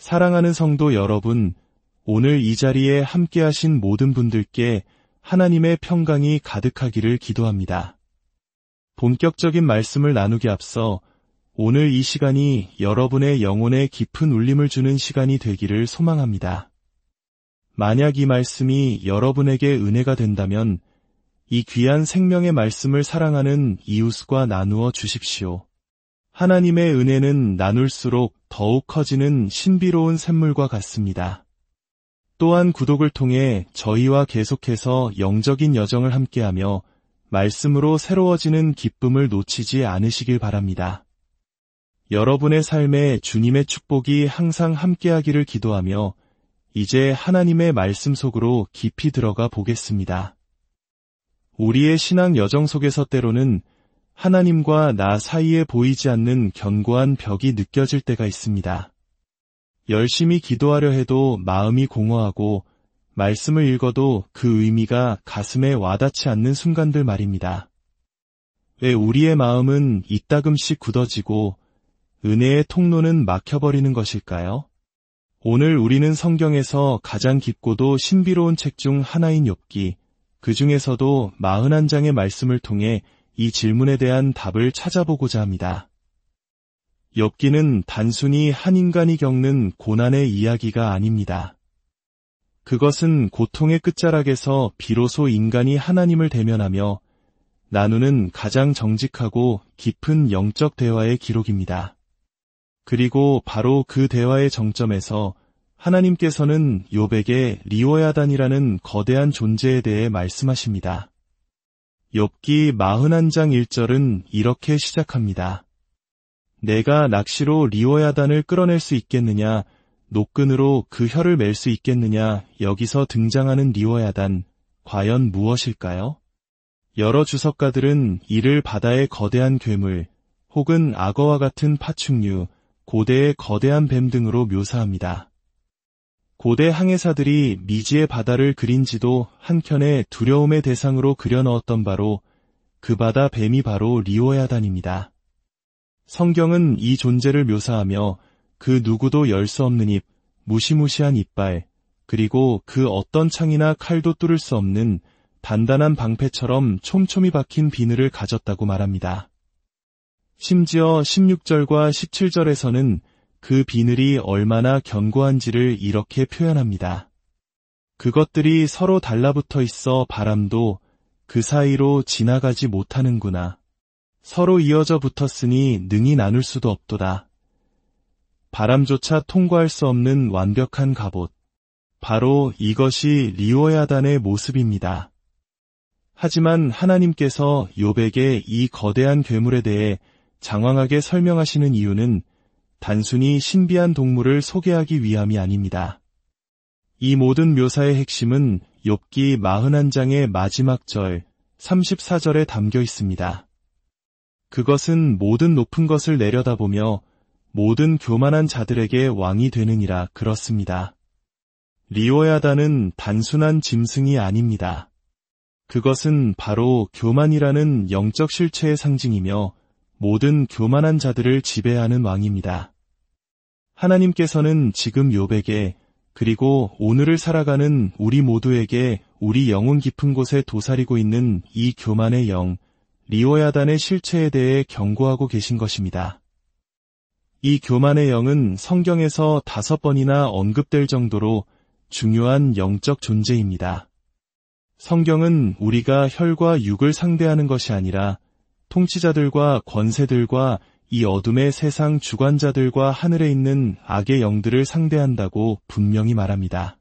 사랑하는 성도 여러분, 오늘 이 자리에 함께하신 모든 분들께 하나님의 평강이 가득하기를 기도합니다. 본격적인 말씀을 나누기 앞서 오늘 이 시간이 여러분의 영혼에 깊은 울림을 주는 시간이 되기를 소망합니다. 만약 이 말씀이 여러분에게 은혜가 된다면 이 귀한 생명의 말씀을 사랑하는 이웃과 나누어 주십시오. 하나님의 은혜는 나눌수록 더욱 커지는 신비로운 샘물과 같습니다. 또한 구독을 통해 저희와 계속해서 영적인 여정을 함께하며 말씀으로 새로워지는 기쁨을 놓치지 않으시길 바랍니다. 여러분의 삶에 주님의 축복이 항상 함께하기를 기도하며 이제 하나님의 말씀 속으로 깊이 들어가 보겠습니다. 우리의 신앙 여정 속에서 때로는 하나님과 나 사이에 보이지 않는 견고한 벽이 느껴질 때가 있습니다. 열심히 기도하려 해도 마음이 공허하고 말씀을 읽어도 그 의미가 가슴에 와닿지 않는 순간들 말입니다. 왜 우리의 마음은 이따금씩 굳어지고 은혜의 통로는 막혀버리는 것일까요? 오늘 우리는 성경에서 가장 깊고도 신비로운 책 중 하나인 욥기, 그 중에서도 41장의 말씀을 통해 이 질문에 대한 답을 찾아보고자 합니다. 욥기는 단순히 한 인간이 겪는 고난의 이야기가 아닙니다. 그것은 고통의 끝자락에서 비로소 인간이 하나님을 대면하며 나누는 가장 정직하고 깊은 영적 대화의 기록입니다. 그리고 바로 그 대화의 정점에서 하나님께서는 욥에게 리워야단이라는 거대한 존재에 대해 말씀하십니다. 욥기 41장 1절은 이렇게 시작합니다. 내가 낚시로 리워야단을 끌어낼 수 있겠느냐, 노끈으로 그 혀를 맬 수 있겠느냐. 여기서 등장하는 리워야단, 과연 무엇일까요? 여러 주석가들은 이를 바다의 거대한 괴물, 혹은 악어와 같은 파충류, 고대의 거대한 뱀 등으로 묘사합니다. 고대 항해사들이 미지의 바다를 그린 지도 한켠에 두려움의 대상으로 그려넣었던 바로 그 바다 뱀이 바로 리워야단입니다. 성경은 이 존재를 묘사하며 그 누구도 열 수 없는 입, 무시무시한 이빨, 그리고 그 어떤 창이나 칼도 뚫을 수 없는 단단한 방패처럼 촘촘히 박힌 비늘을 가졌다고 말합니다. 심지어 16절과 17절에서는 그 비늘이 얼마나 견고한지를 이렇게 표현합니다. 그것들이 서로 달라붙어 있어 바람도 그 사이로 지나가지 못하는구나. 서로 이어져 붙었으니 능히 나눌 수도 없도다. 바람조차 통과할 수 없는 완벽한 갑옷. 바로 이것이 리워야단의 모습입니다. 하지만 하나님께서 욥에게 이 거대한 괴물에 대해 장황하게 설명하시는 이유는 단순히 신비한 동물을 소개하기 위함이 아닙니다. 이 모든 묘사의 핵심은 욥기 41장의 마지막 절 34절에 담겨 있습니다. 그것은 모든 높은 것을 내려다보며 모든 교만한 자들에게 왕이 되느니라. 그렇습니다. 리워야단은 단순한 짐승이 아닙니다. 그것은 바로 교만이라는 영적 실체의 상징이며 모든 교만한 자들을 지배하는 왕입니다. 하나님께서는 지금 욥에게 그리고 오늘을 살아가는 우리 모두에게 우리 영혼 깊은 곳에 도사리고 있는 이 교만의 영, 리워야단의 실체에 대해 경고하고 계신 것입니다. 이 교만의 영은 성경에서 5번이나 언급될 정도로 중요한 영적 존재입니다. 성경은 우리가 혈과 육을 상대하는 것이 아니라 통치자들과 권세들과 이 어둠의 세상 주관자들과 하늘에 있는 악의 영들을 상대한다고 분명히 말합니다.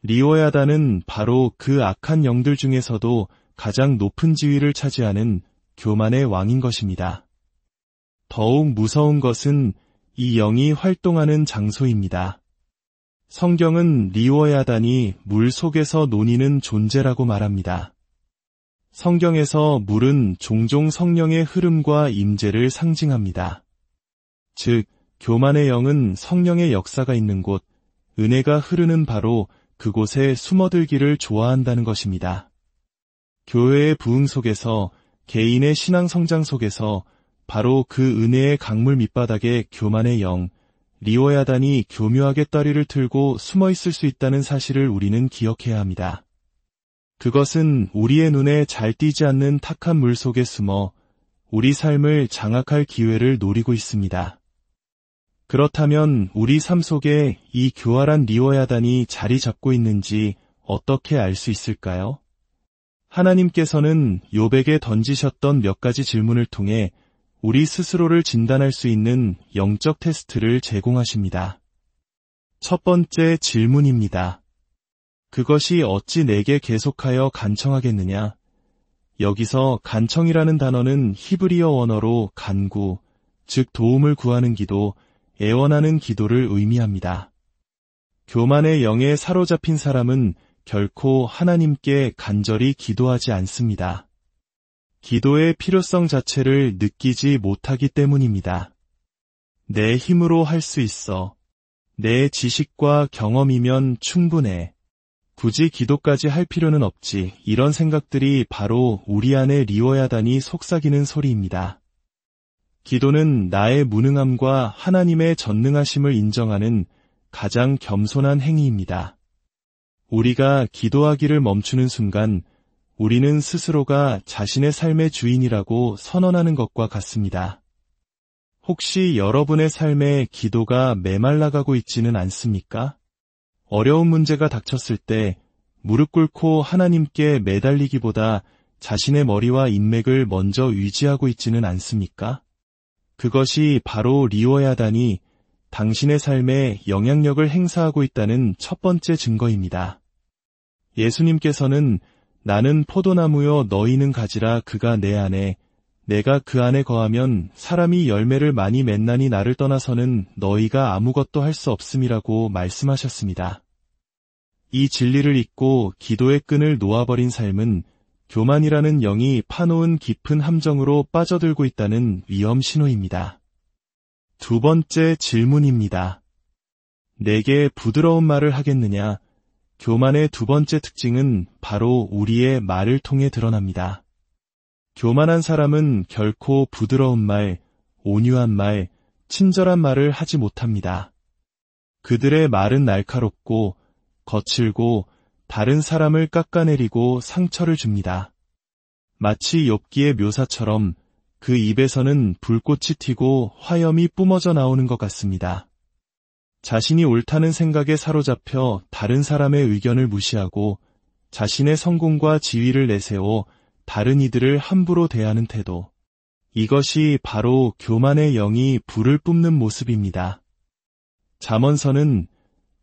리워야단은 바로 그 악한 영들 중에서도 가장 높은 지위를 차지하는 교만의 왕인 것입니다. 더욱 무서운 것은 이 영이 활동하는 장소입니다. 성경은 리워야단이 물 속에서 논이는 존재라고 말합니다. 성경에서 물은 종종 성령의 흐름과 임재를 상징합니다. 즉, 교만의 영은 성령의 역사가 있는 곳, 은혜가 흐르는 바로 그곳에 숨어들기를 좋아한다는 것입니다. 교회의 부흥 속에서, 개인의 신앙 성장 속에서 바로 그 은혜의 강물 밑바닥에 교만의 영, 리오야단이 교묘하게 떠리를 틀고 숨어 있을 수 있다는 사실을 우리는 기억해야 합니다. 그것은 우리의 눈에 잘 띄지 않는 탁한 물 속에 숨어 우리 삶을 장악할 기회를 노리고 있습니다. 그렇다면 우리 삶 속에 이 교활한 리오야단이 자리 잡고 있는지 어떻게 알 수 있을까요? 하나님께서는 욥에게 던지셨던 몇 가지 질문을 통해 우리 스스로를 진단할 수 있는 영적 테스트를 제공하십니다. 첫 번째 질문입니다. 그것이 어찌 내게 계속하여 간청하겠느냐? 여기서 간청이라는 단어는 히브리어 원어로 간구, 즉 도움을 구하는 기도, 애원하는 기도를 의미합니다. 교만의 영에 사로잡힌 사람은 결코 하나님께 간절히 기도하지 않습니다. 기도의 필요성 자체를 느끼지 못하기 때문입니다. 내 힘으로 할 수 있어. 내 지식과 경험이면 충분해. 굳이 기도까지 할 필요는 없지. 이런 생각들이 바로 우리 안에 리워야단이 속삭이는 소리입니다. 기도는 나의 무능함과 하나님의 전능하심을 인정하는 가장 겸손한 행위입니다. 우리가 기도하기를 멈추는 순간 우리는 스스로가 자신의 삶의 주인이라고 선언하는 것과 같습니다. 혹시 여러분의 삶에 기도가 메말라가고 있지는 않습니까? 어려운 문제가 닥쳤을 때 무릎 꿇고 하나님께 매달리기보다 자신의 머리와 인맥을 먼저 의지하고 있지는 않습니까? 그것이 바로 리워야단이 당신의 삶에 영향력을 행사하고 있다는 첫 번째 증거입니다. 예수님께서는 나는 포도나무요 너희는 가지라 그가 내 안에 내가 그 안에 거하면 사람이 열매를 많이 맺나니 나를 떠나서는 너희가 아무것도 할 수 없음이라고 말씀하셨습니다. 이 진리를 잊고 기도의 끈을 놓아버린 삶은 교만이라는 영이 파놓은 깊은 함정으로 빠져들고 있다는 위험 신호입니다. 두 번째 질문입니다. 내게 부드러운 말을 하겠느냐? 교만의 두 번째 특징은 바로 우리의 말을 통해 드러납니다. 교만한 사람은 결코 부드러운 말, 온유한 말, 친절한 말을 하지 못합니다. 그들의 말은 날카롭고 거칠고 다른 사람을 깎아내리고 상처를 줍니다. 마치 욥기의 묘사처럼 그 입에서는 불꽃이 튀고 화염이 뿜어져 나오는 것 같습니다. 자신이 옳다는 생각에 사로잡혀 다른 사람의 의견을 무시하고 자신의 성공과 지위를 내세워 다른 이들을 함부로 대하는 태도. 이것이 바로 교만의 영이 불을 뿜는 모습입니다. 잠언서는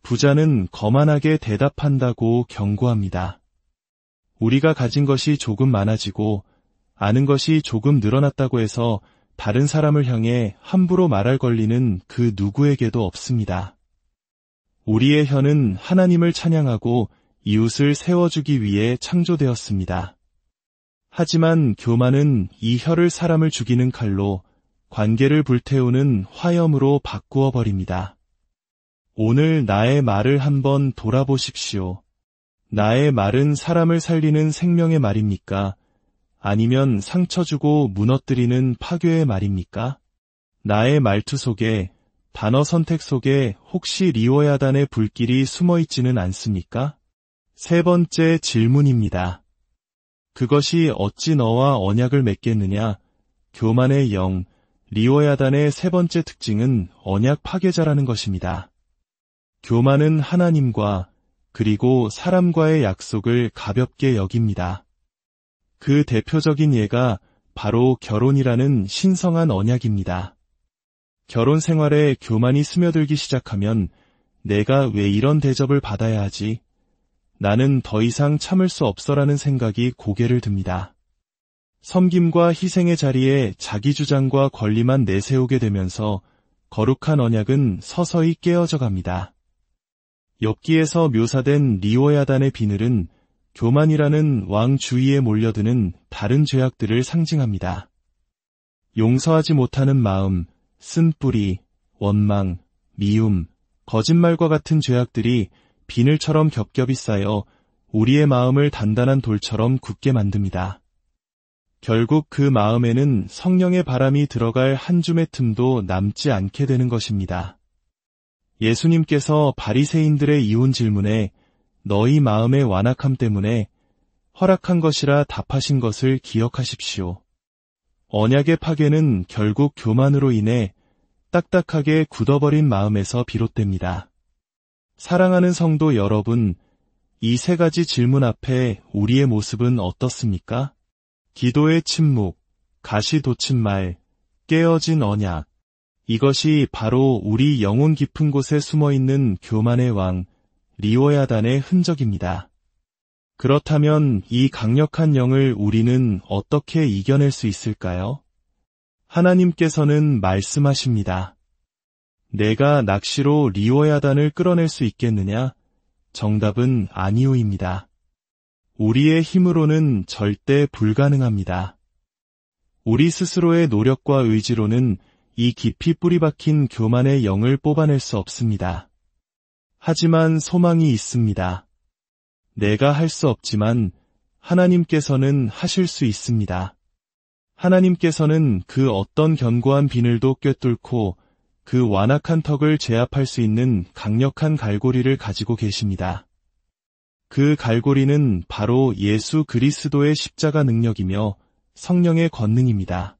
부자는 거만하게 대답한다고 경고합니다. 우리가 가진 것이 조금 많아지고 아는 것이 조금 늘어났다고 해서 다른 사람을 향해 함부로 말할 권리는 그 누구에게도 없습니다. 우리의 혀는 하나님을 찬양하고 이웃을 세워주기 위해 창조되었습니다. 하지만 교만은 이 혀를 사람을 죽이는 칼로 관계를 불태우는 화염으로 바꾸어 버립니다. 오늘 나의 말을 한번 돌아보십시오. 나의 말은 사람을 살리는 생명의 말입니까? 아니면 상처 주고 무너뜨리는 파괴의 말입니까? 나의 말투 속에, 단어 선택 속에 혹시 리워야단의 불길이 숨어 있지는 않습니까? 세 번째 질문입니다. 그것이 어찌 너와 언약을 맺겠느냐? 교만의 영, 리워야단의 세 번째 특징은 언약 파괴자라는 것입니다. 교만은 하나님과 그리고 사람과의 약속을 가볍게 여깁니다. 그 대표적인 예가 바로 결혼이라는 신성한 언약입니다. 결혼 생활에 교만이 스며들기 시작하면 내가 왜 이런 대접을 받아야 하지? 나는 더 이상 참을 수 없어라는 생각이 고개를 듭니다. 섬김과 희생의 자리에 자기 주장과 권리만 내세우게 되면서 거룩한 언약은 서서히 깨어져 갑니다. 욥기에서 묘사된 리워야단의 비늘은 교만이라는 왕 주위에 몰려드는 다른 죄악들을 상징합니다. 용서하지 못하는 마음, 쓴뿌리, 원망, 미움, 거짓말과 같은 죄악들이 비늘처럼 겹겹이 쌓여 우리의 마음을 단단한 돌처럼 굳게 만듭니다. 결국 그 마음에는 성령의 바람이 들어갈 한 줌의 틈도 남지 않게 되는 것입니다. 예수님께서 바리새인들의 이혼 질문에 너희 마음의 완악함 때문에 허락한 것이라 답하신 것을 기억하십시오. 언약의 파괴는 결국 교만으로 인해 딱딱하게 굳어버린 마음에서 비롯됩니다. 사랑하는 성도 여러분, 이 세 가지 질문 앞에 우리의 모습은 어떻습니까? 기도의 침묵, 가시돋친 말, 깨어진 언약. 이것이 바로 우리 영혼 깊은 곳에 숨어있는 교만의 왕, 리워야단의 흔적입니다. 그렇다면 이 강력한 영을 우리는 어떻게 이겨낼 수 있을까요? 하나님께서는 말씀하십니다. 내가 낚시로 리워야단을 끌어낼 수 있겠느냐? 정답은 아니오입니다. 우리의 힘으로는 절대 불가능합니다. 우리 스스로의 노력과 의지로는 이 깊이 뿌리박힌 교만의 영을 뽑아낼 수 없습니다. 하지만 소망이 있습니다. 내가 할 수 없지만 하나님께서는 하실 수 있습니다. 하나님께서는 그 어떤 견고한 비늘도 꿰뚫고 그 완악한 턱을 제압할 수 있는 강력한 갈고리를 가지고 계십니다. 그 갈고리는 바로 예수 그리스도의 십자가 능력이며 성령의 권능입니다.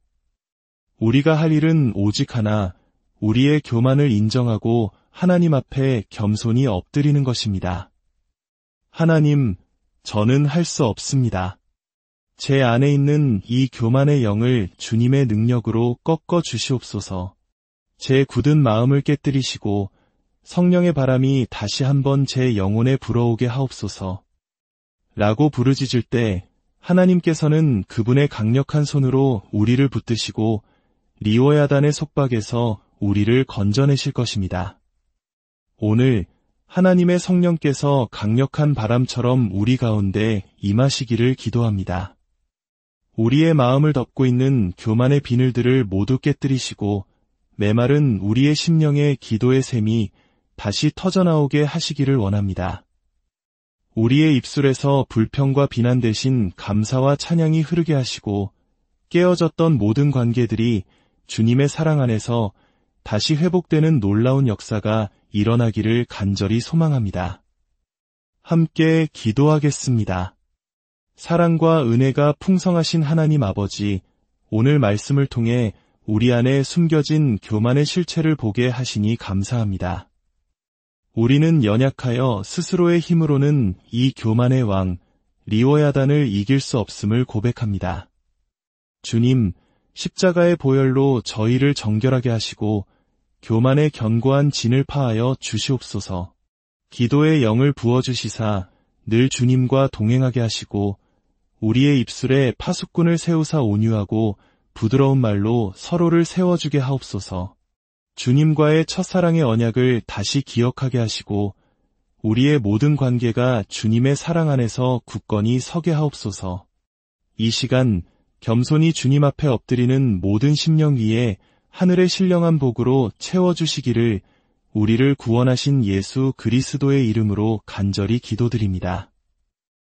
우리가 할 일은 오직 하나, 우리의 교만을 인정하고 하나님 앞에 겸손히 엎드리는 것입니다. 하나님, 저는 할 수 없습니다. 제 안에 있는 이 교만의 영을 주님의 능력으로 꺾어 주시옵소서. 제 굳은 마음을 깨뜨리시고 성령의 바람이 다시 한번 제 영혼에 불어오게 하옵소서. 라고 부르짖을 때 하나님께서는 그분의 강력한 손으로 우리를 붙드시고 리워야단의 속박에서 우리를 건져내실 것입니다. 오늘 하나님의 성령께서 강력한 바람처럼 우리 가운데 임하시기를 기도합니다. 우리의 마음을 덮고 있는 교만의 비늘들을 모두 깨뜨리시고 메마른 우리의 심령의 기도의 샘이 다시 터져나오게 하시기를 원합니다. 우리의 입술에서 불평과 비난 대신 감사와 찬양이 흐르게 하시고 깨어졌던 모든 관계들이 주님의 사랑 안에서 다시 회복되는 놀라운 역사가 일어나기를 간절히 소망합니다. 함께 기도하겠습니다. 사랑과 은혜가 풍성하신 하나님 아버지, 오늘 말씀을 통해 우리 안에 숨겨진 교만의 실체를 보게 하시니 감사합니다. 우리는 연약하여 스스로의 힘으로는 이 교만의 왕, 리워야단을 이길 수 없음을 고백합니다. 주님, 십자가의 보혈로 저희를 정결하게 하시고 교만의 견고한 진을 파하여 주시옵소서. 기도의 영을 부어주시사 늘 주님과 동행하게 하시고 우리의 입술에 파수꾼을 세우사 온유하고 부드러운 말로 서로를 세워주게 하옵소서. 주님과의 첫사랑의 언약을 다시 기억하게 하시고 우리의 모든 관계가 주님의 사랑 안에서 굳건히 서게 하옵소서. 이 시간 겸손히 주님 앞에 엎드리는 모든 심령 위에 하늘의 신령한 복으로 채워주시기를 우리를 구원하신 예수 그리스도의 이름으로 간절히 기도드립니다.